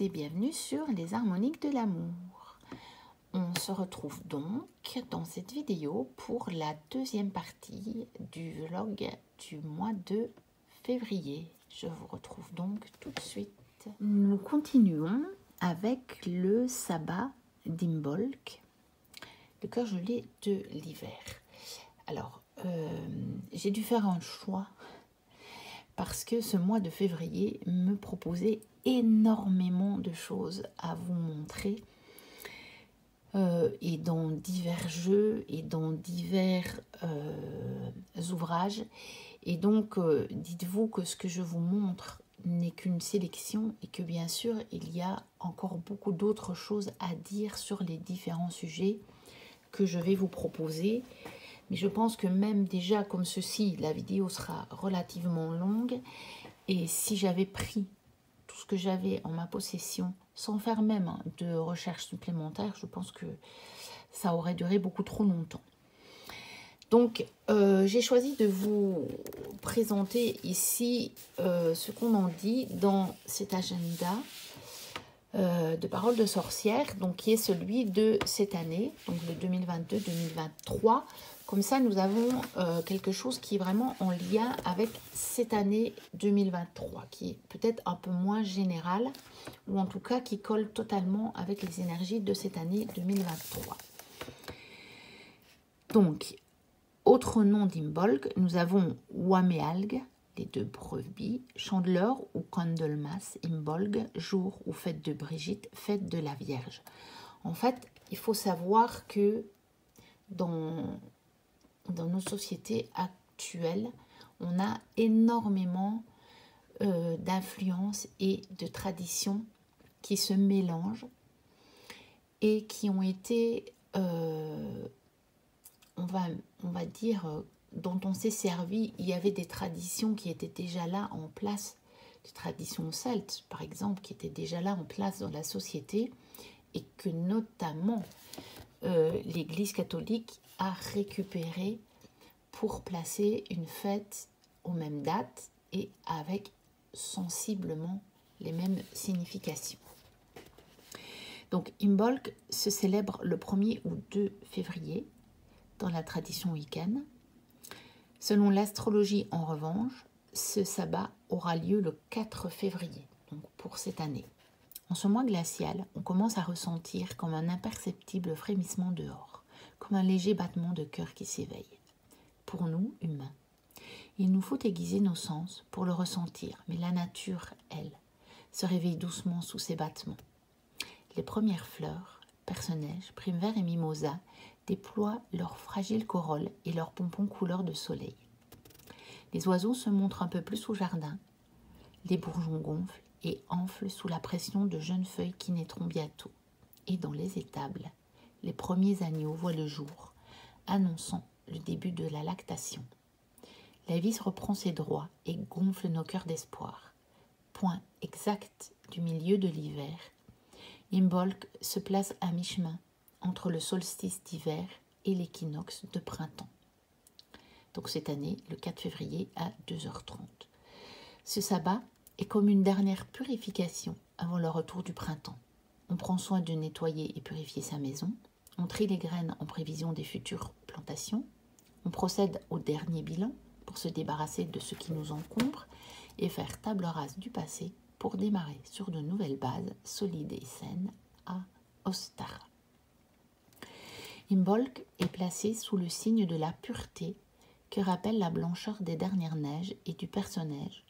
et bienvenue sur les harmoniques de l'amour. On se retrouve donc dans cette vidéo pour la deuxième partie du vlog du mois de février. Je vous retrouve donc tout de suite. Nous continuons avec le sabbat d'Imbolc, le cœur gelé de l'hiver. Alors, j'ai dû faire un choix parce que ce mois de février me proposait énormément de choses à vous montrer et dans divers jeux et dans divers ouvrages. Et donc, dites-vous que ce que je vous montre n'est qu'une sélection et que bien sûr, il y a encore beaucoup d'autres choses à dire sur les différents sujets que je vais vous proposer. Mais je pense que même déjà comme ceci, la vidéo sera relativement longue. Et si j'avais pris tout ce que j'avais en ma possession, sans faire même de recherche supplémentaire, je pense que ça aurait duré beaucoup trop longtemps. Donc, j'ai choisi de vous présenter ici ce qu'on en dit dans cet agenda de paroles de sorcière, donc qui est celui de cette année, donc le 2022-2023. Comme ça, nous avons quelque chose qui est vraiment en lien avec cette année 2023, qui est peut-être un peu moins général, ou en tout cas qui colle totalement avec les énergies de cette année 2023. Donc, autre nom d'Imbolc, nous avons Wamealg, les deux brebis, Chandeleur ou Candlemas, Imbolc, jour ou fête de Brigitte, fête de la Vierge. En fait, il faut savoir que dans nos sociétés actuelles, on a énormément d'influences et de traditions qui se mélangent et qui ont été, on va dire, dont on s'est servi. Il y avait des traditions qui étaient déjà là en place, des traditions celtes par exemple, qui étaient déjà là en place dans la société et que notamment l'Église catholique a récupéré pour placer une fête aux mêmes dates et avec sensiblement les mêmes significations. Donc Imbolc se célèbre le 1er ou 2 février dans la tradition wiccaine. Selon l'astrologie en revanche, ce sabbat aura lieu le 4 février, donc pour cette année. En ce mois glacial, on commence à ressentir comme un imperceptible frémissement dehors, comme un léger battement de cœur qui s'éveille. Pour nous, humains, il nous faut aiguiser nos sens pour le ressentir, mais la nature, elle, se réveille doucement sous ses battements. Les premières fleurs, perce-neige, prime-vert et mimosa, déploient leurs fragiles corolles et leurs pompons couleur de soleil. Les oiseaux se montrent un peu plus au jardin, les bourgeons gonflent et enflent sous la pression de jeunes feuilles qui naîtront bientôt. Et dans les étables, les premiers agneaux voient le jour, annonçant le début de la lactation. La vie reprend ses droits et gonfle nos cœurs d'espoir. Point exact du milieu de l'hiver, Imbolc se place à mi-chemin entre le solstice d'hiver et l'équinoxe de printemps. Donc cette année, le 4 février à 2h30. Ce sabbat est comme une dernière purification avant le retour du printemps. On prend soin de nettoyer et purifier sa maison, on trie les graines en prévision des futures plantations, on procède au dernier bilan pour se débarrasser de ce qui nous encombre et faire table rase du passé pour démarrer sur de nouvelles bases solides et saines à Ostara. Imbolc est placé sous le signe de la pureté que rappelle la blancheur des dernières neiges et du perce-neige,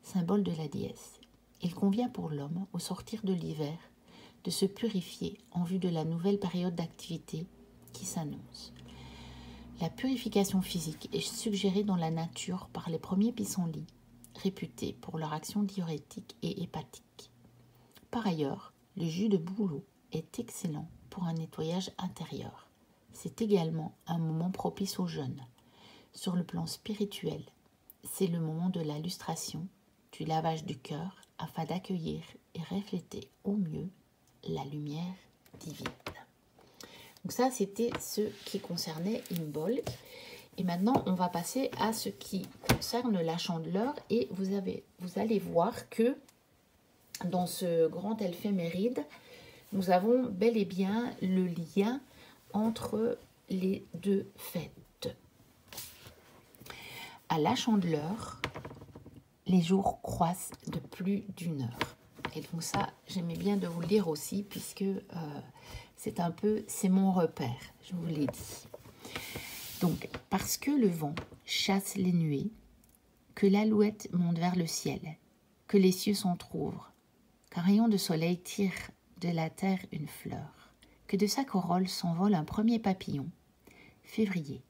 symbole de la déesse. Il convient pour l'homme, au sortir de l'hiver, de se purifier en vue de la nouvelle période d'activité qui s'annonce. La purification physique est suggérée dans la nature par les premiers pissenlits, réputés pour leur action diurétique et hépatique. Par ailleurs, le jus de bouleau est excellent pour un nettoyage intérieur. C'est également un moment propice aux jeûnes. Sur le plan spirituel, c'est le moment de la lustration, du lavage du cœur, afin d'accueillir et refléter au mieux la lumière divine. Donc ça, c'était ce qui concernait Imbolc. Et maintenant, on va passer à ce qui concerne la Chandeleur. Et vous allez voir que dans ce grand éphéméride, nous avons bel et bien le lien entre les deux fêtes. À la Chandeleur, les jours croissent de plus d'1 heure. Et donc ça, j'aimais bien de vous le dire aussi, puisque c'est mon repère, je vous l'ai dit. Donc, parce que le vent chasse les nuées, que l'alouette monte vers le ciel, que les cieux s'entr'ouvrent, qu'un rayon de soleil tire de la terre une fleur, que de sa corolle s'envole un premier papillon, février,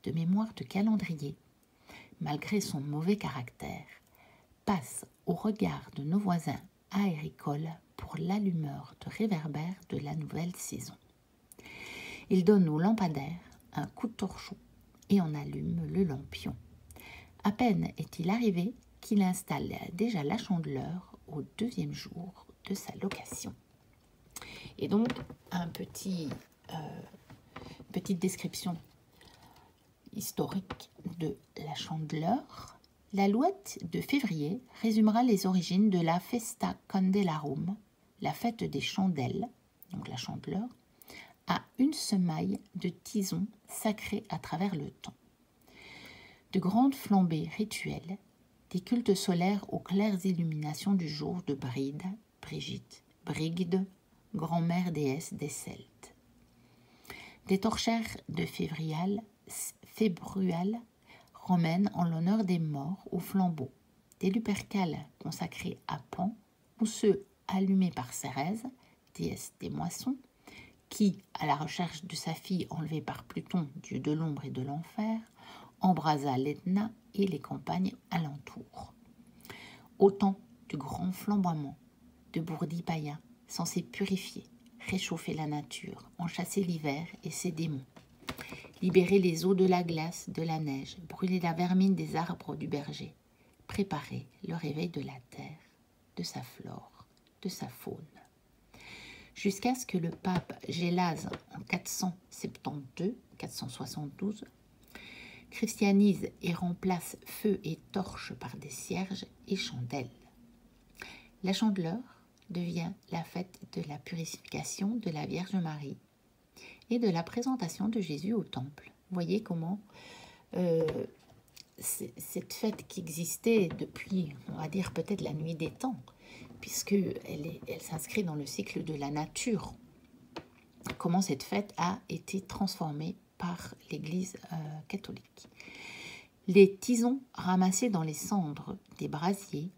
de mémoire de calendrier, malgré son mauvais caractère, passe au regard de nos voisins agricoles pour l'allumeur de réverbères de la nouvelle saison. Il donne au lampadaire un coup de torchon et en allume le lampion. À peine est-il arrivé qu'il installe déjà la Chandeleur au 2e jour de sa location. Et donc, petite description historique de la Chandeleur. L'alouette de février résumera les origines de la Festa Candelarum, la fête des chandelles, donc la Chandeleur, à une semaille de tisons sacrés à travers le temps. De grandes flambées rituelles, des cultes solaires aux claires illuminations du jour de Bride, Brigitte, Brigde, grand-mère déesse des Celtes. Des torchères de févriales romaines en l'honneur des morts au flambeau, des lupercales consacrés à Pan, ou ceux allumés par Cérès, déesse des moissons, qui, à la recherche de sa fille enlevée par Pluton, dieu de l'ombre et de l'enfer, embrasa l'Etna et les campagnes alentour. Autant de grands flamboiements, de bourdis païens, censés purifier, réchauffer la nature, en chasser l'hiver et ses démons, libérer les eaux de la glace, de la neige, brûler la vermine des arbres du berger, préparer le réveil de la terre, de sa flore, de sa faune. Jusqu'à ce que le pape Gélase en 472 christianise et remplace feu et torches par des cierges et chandelles. La Chandeleur devient la fête de la purification de la Vierge Marie et de la présentation de Jésus au temple. Vous voyez comment cette fête qui existait depuis, on va dire peut-être la nuit des temps, puisqu'elle s'inscrit dans le cycle de la nature, comment cette fête a été transformée par l'Église catholique. Les tisons ramassés dans les cendres des brasiers,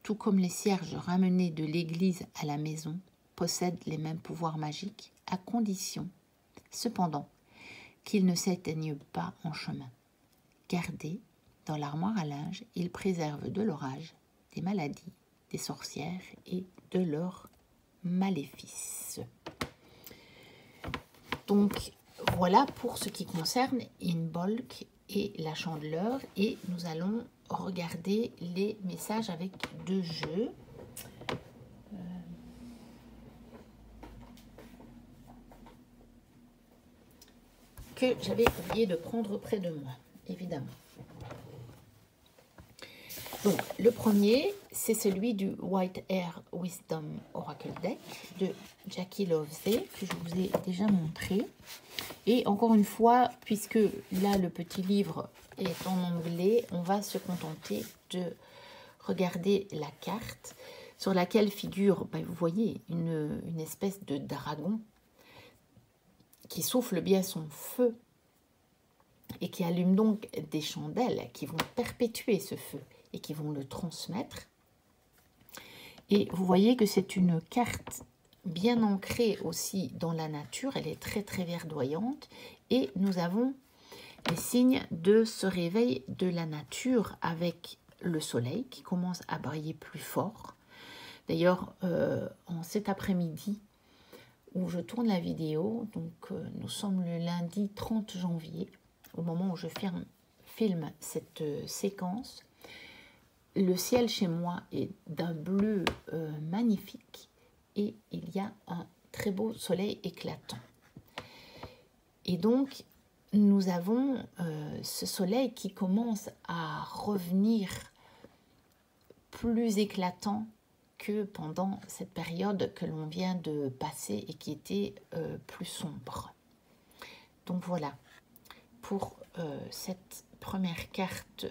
tout comme les cierges ramenés de l'église à la maison, possèdent les mêmes pouvoirs magiques, à condition, cependant, qu'ils ne s'éteignent pas en chemin. Gardés dans l'armoire à linge, ils préservent de l'orage, des maladies, des sorcières et de leurs maléfices. Donc, voilà pour ce qui concerne Imbolc et la Chandeleur, et nous allons regarder les messages avec 2 jeux. Que j'avais oublié de prendre près de moi, évidemment. Donc, le premier, c'est celui du White Air Wisdom Oracle Deck de Jackie Loveday, que je vous ai déjà montré. Et encore une fois, puisque là, le petit livre est en anglais, on va se contenter de regarder la carte sur laquelle figure, vous voyez, une espèce de dragon qui souffle bien son feu et qui allume donc des chandelles qui vont perpétuer ce feu et qui vont le transmettre. Et vous voyez que c'est une carte bien ancrée aussi dans la nature, elle est très très verdoyante, et nous avons les signes de ce réveil de la nature avec le soleil qui commence à briller plus fort. D'ailleurs, en cet après-midi où je tourne la vidéo, donc nous sommes le lundi 30 janvier, au moment où je filme cette séquence, le ciel chez moi est d'un bleu magnifique et il y a un très beau soleil éclatant. Et donc, nous avons ce soleil qui commence à revenir plus éclatant que pendant cette période que l'on vient de passer et qui était plus sombre. Donc voilà pour cette première carte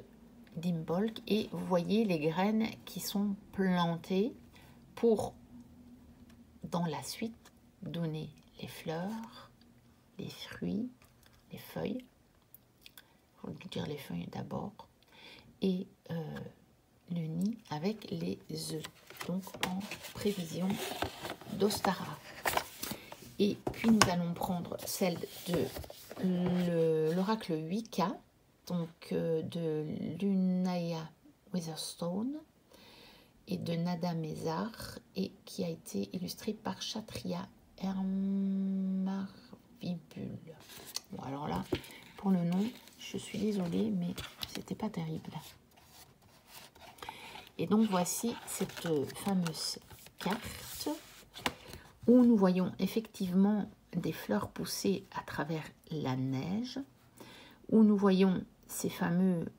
d'Imbolc. Et vous voyez les graines qui sont plantées pour, dans la suite, donner les fleurs, les fruits, les feuilles. Il faut dire les feuilles d'abord. Et le nid avec les œufs, donc en prévision d'Ostara. Et puis nous allons prendre celle de l'oracle Wicca, donc de Lunaya Witherstone et de Nada Mézar, et qui a été illustrée par Kshatriya Hermarvibul. Bon, alors là, pour le nom, je suis désolée, mais c'était pas terrible. Et donc voici cette fameuse carte où nous voyons effectivement des fleurs pousser à travers la neige, où nous voyons ces fameux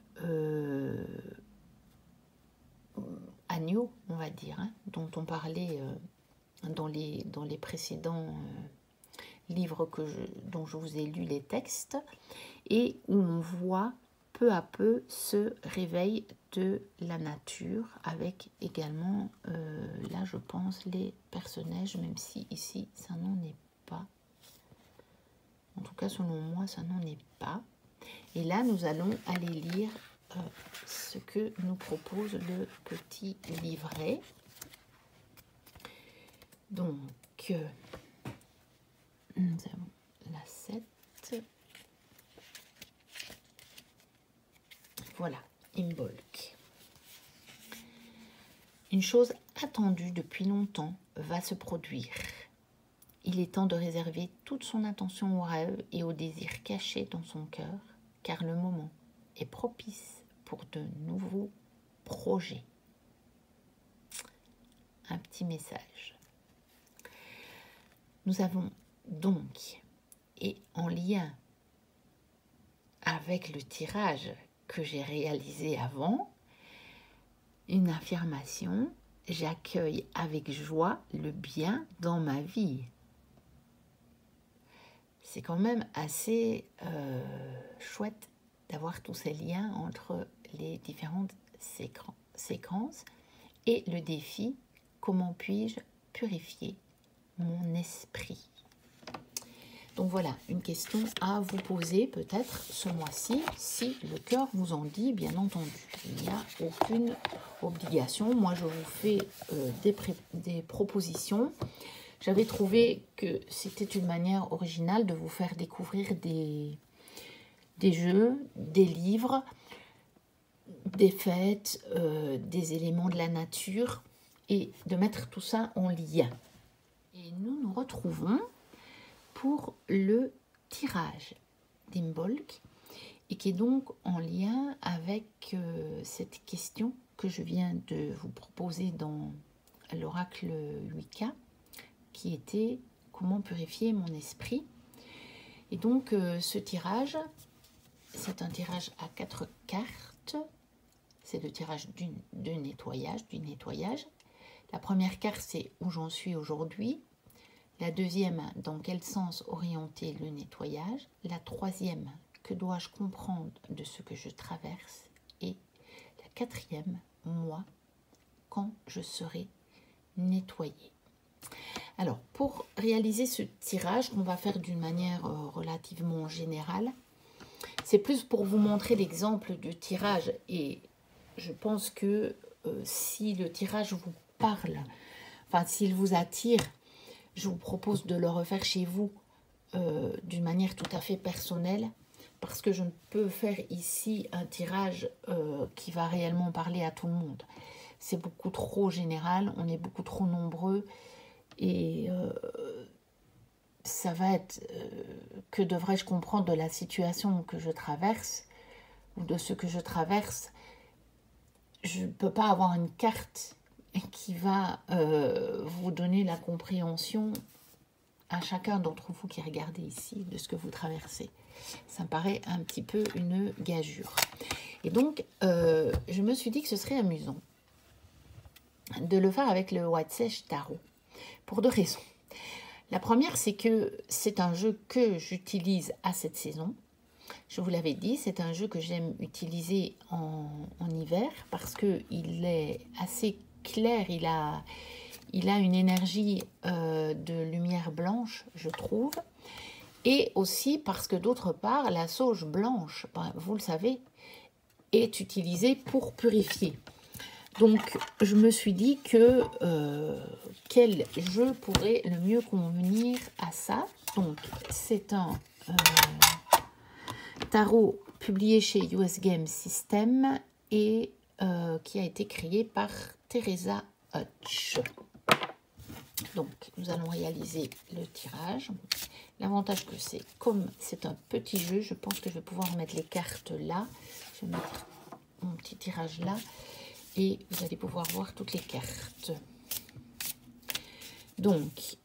agneaux, on va dire, hein, dont on parlait dans les précédents livres dont je vous ai lu les textes, et où on voit peu à peu ce réveil de la nature, avec également, là je pense, les personnages, même si ici ça n'en est pas. En tout cas, selon moi, ça n'en est pas. Et là, nous allons aller lire ce que nous propose le petit livret. Donc, nous avons la 7. Voilà, Imbolc. Une chose attendue depuis longtemps va se produire. Il est temps de réserver toute son attention aux rêves et aux désirs cachés dans son cœur, car le moment est propice pour de nouveaux projets. Un petit message. Nous avons donc, et en lien avec le tirage que j'ai réalisé avant, une affirmation: j'accueille avec joie le bien dans ma vie. C'est quand même assez chouette d'avoir tous ces liens entre les différentes séquences. Et le défi: comment puis-je purifier mon esprit? Donc voilà, une question à vous poser peut-être ce mois-ci, si le cœur vous en dit, bien entendu. Il n'y a aucune obligation. Moi, je vous fais des propositions. J'avais trouvé que c'était une manière originale de vous faire découvrir des jeux, des livres, des fêtes, des éléments de la nature, et de mettre tout ça en lien. Et nous nous retrouvons pour le tirage d'Imbolc, et qui est donc en lien avec cette question que je viens de vous proposer dans l'oracle Wicca, qui était comment purifier mon esprit. Et donc ce tirage, c'est un tirage à 4 cartes. C'est le tirage du nettoyage. La première carte, c'est où j'en suis aujourd'hui. La deuxième, dans quel sens orienter le nettoyage. La troisième, que dois-je comprendre de ce que je traverse. Et la quatrième, moi, quand je serai nettoyée. Alors, pour réaliser ce tirage, qu'on va faire d'une manière relativement générale, c'est plus pour vous montrer l'exemple du tirage. Et je pense que si le tirage vous parle, enfin s'il vous attire, je vous propose de le refaire chez vous d'une manière tout à fait personnelle, parce que je ne peux faire ici un tirage qui va réellement parler à tout le monde. C'est beaucoup trop général, on est beaucoup trop nombreux, et ça va être que devrais-je comprendre de la situation que je traverse, ou de ce que je traverse. Je ne peux pas avoir une carte qui va vous donner la compréhension à chacun d'entre vous qui regardez ici de ce que vous traversez. Ça me paraît un petit peu une gageure. Et donc, je me suis dit que ce serait amusant de le faire avec le White Sage Tarot, pour 2 raisons. La première, c'est que c'est un jeu que j'utilise à cette saison. Je vous l'avais dit, c'est un jeu que j'aime utiliser en hiver parce qu'il est assez clair, il a une énergie de lumière blanche, je trouve. Et aussi parce que d'autre part, la sauge blanche, vous le savez, est utilisée pour purifier. Donc, je me suis dit que quel jeu pourrait le mieux convenir à ça. Donc, c'est un tarot publié chez US Game System et qui a été créé par Teresa Hutch. Donc, nous allons réaliser le tirage. L'avantage que c'est, comme c'est un petit jeu, je pense que je vais pouvoir mettre les cartes là. Je vais mettre mon petit tirage là. Et vous allez pouvoir voir toutes les cartes. Donc,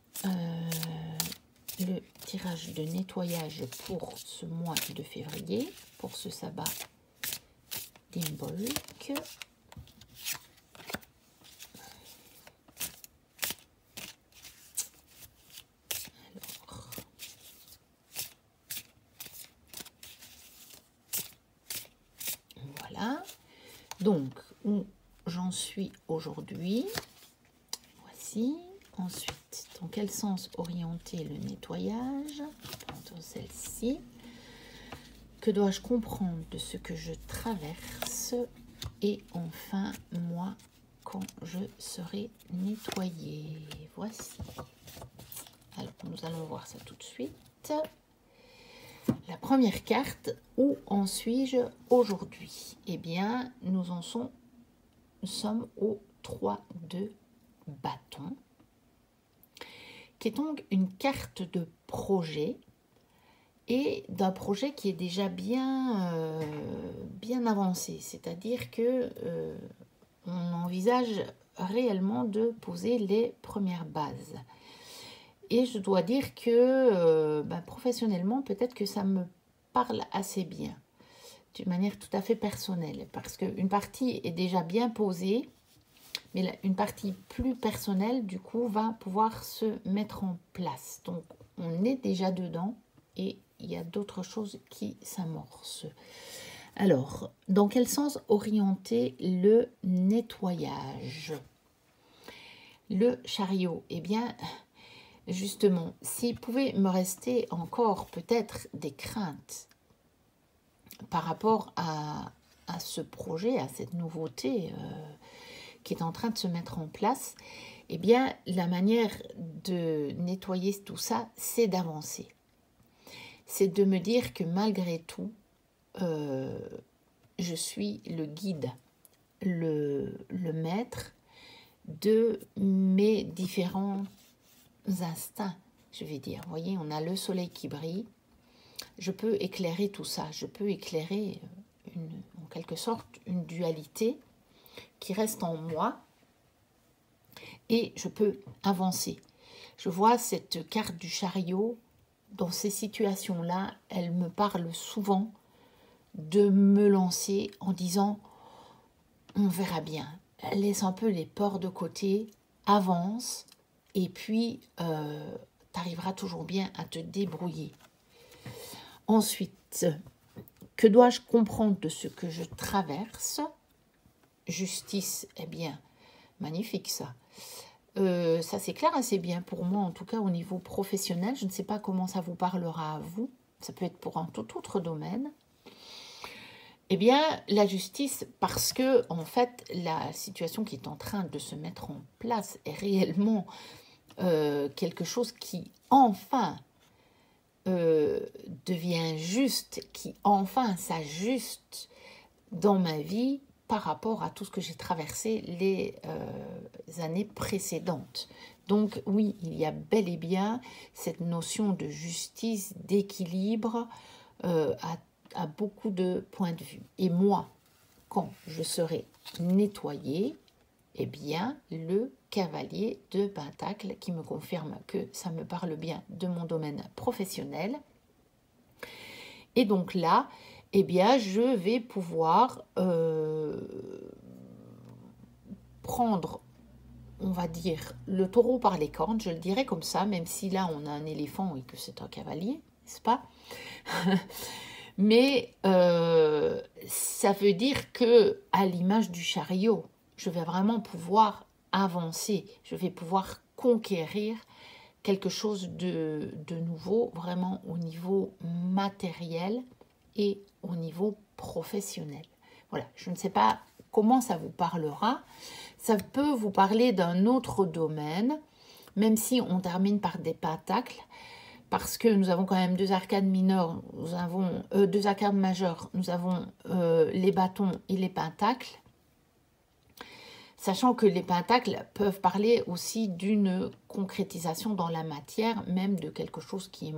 le tirage de nettoyage pour ce mois de février, pour ce sabbat d'Imbolc. Alors, voilà. Donc, où j'en suis aujourd'hui. Voici. Ensuite, dans quel sens orienter le nettoyage? Dans celle-ci. Que dois-je comprendre de ce que je traverse? Et enfin, moi, quand je serai nettoyée. Voici. Alors, nous allons voir ça tout de suite. La première carte, où en suis-je aujourd'hui? Eh bien, nous sommes au 3 de bâton, qui est donc une carte de projet, et d'un projet qui est déjà bien avancé. C'est-à-dire que on envisage réellement de poser les premières bases. Et je dois dire que professionnellement, peut-être que ça me parle assez bien, d'une manière tout à fait personnelle, parce qu'une partie est déjà bien posée, mais une partie plus personnelle, du coup, va pouvoir se mettre en place. Donc, on est déjà dedans et il y a d'autres choses qui s'amorcent. Alors, dans quel sens orienter le nettoyage? Le chariot, eh bien, justement, s'il pouvait me rester encore peut-être des craintes par rapport à ce projet, à cette nouveauté qui est en train de se mettre en place, eh bien, la manière de nettoyer tout ça, c'est d'avancer. C'est de me dire que malgré tout, je suis le guide, le maître de mes différents instincts, je vais dire. Vous voyez, on a le soleil qui brille. Je peux éclairer tout ça. Je peux éclairer, en quelque sorte, une dualité qui reste en moi et je peux avancer. Je vois cette carte du chariot. Dans ces situations-là, elle me parle souvent de me lancer en disant « on verra bien ». Laisse un peu les peurs de côté, avance et puis tu arriveras toujours bien à te débrouiller. Ensuite, que dois-je comprendre de ce que je traverse? Justice, eh bien, magnifique ça. Ça c'est clair assez bien pour moi, en tout cas au niveau professionnel. Je ne sais pas comment ça vous parlera à vous. Ça peut être pour un tout autre domaine. Eh bien, la justice, parce que en fait, la situation qui est en train de se mettre en place est réellement quelque chose qui enfin devient juste, qui enfin s'ajuste dans ma vie par rapport à tout ce que j'ai traversé les années précédentes. Donc oui, il y a bel et bien cette notion de justice, d'équilibre à beaucoup de points de vue. Et moi, quand je serai nettoyée, eh bien, le cavalier de Pentacle qui me confirme que ça me parle bien de mon domaine professionnel. Et donc là, eh bien, je vais pouvoir prendre on va dire, le taureau par les cornes, je le dirais comme ça, même si là on a un éléphant et que c'est un cavalier, n'est-ce pas? Mais ça veut dire que, à l'image du chariot, je vais vraiment pouvoir avancer, je vais pouvoir conquérir quelque chose de nouveau, vraiment au niveau matériel et au niveau professionnel. Voilà, je ne sais pas comment ça vous parlera. Ça peut vous parler d'un autre domaine, même si on termine par des pentacles, parce que nous avons quand même deux arcades mineures, nous avons deux arcades majeures, nous avons les bâtons et les pentacles. Sachant que les pentacles peuvent parler aussi d'une concrétisation dans la matière, même de quelque chose qui est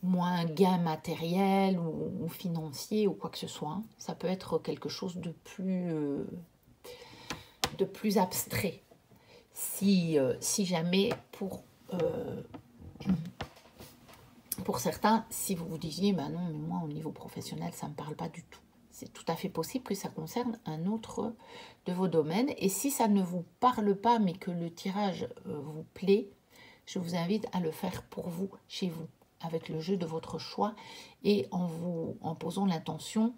moins gain matériel ou financier ou quoi que ce soit. Ça peut être quelque chose de plus abstrait. Si jamais, pour certains, si vous vous disiez, bah non, mais moi, au niveau professionnel, ça ne me parle pas du tout. C'est tout à fait possible que ça concerne un autre de vos domaines. Et si ça ne vous parle pas, mais que le tirage vous plaît, je vous invite à le faire pour vous, chez vous, avec le jeu de votre choix et en posant l'intention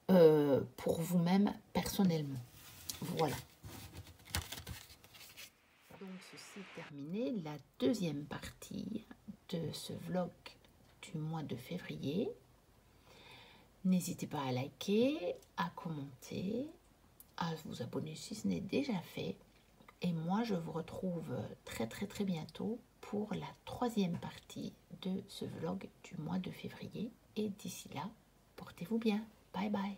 pour vous-même personnellement. Voilà. Donc ceci est terminé, la deuxième partie de ce vlog du mois de février. N'hésitez pas à liker, à commenter, à vous abonner si ce n'est déjà fait. Et moi, je vous retrouve très bientôt pour la troisième partie de ce vlog du mois de février. Et d'ici là, portez-vous bien. Bye bye.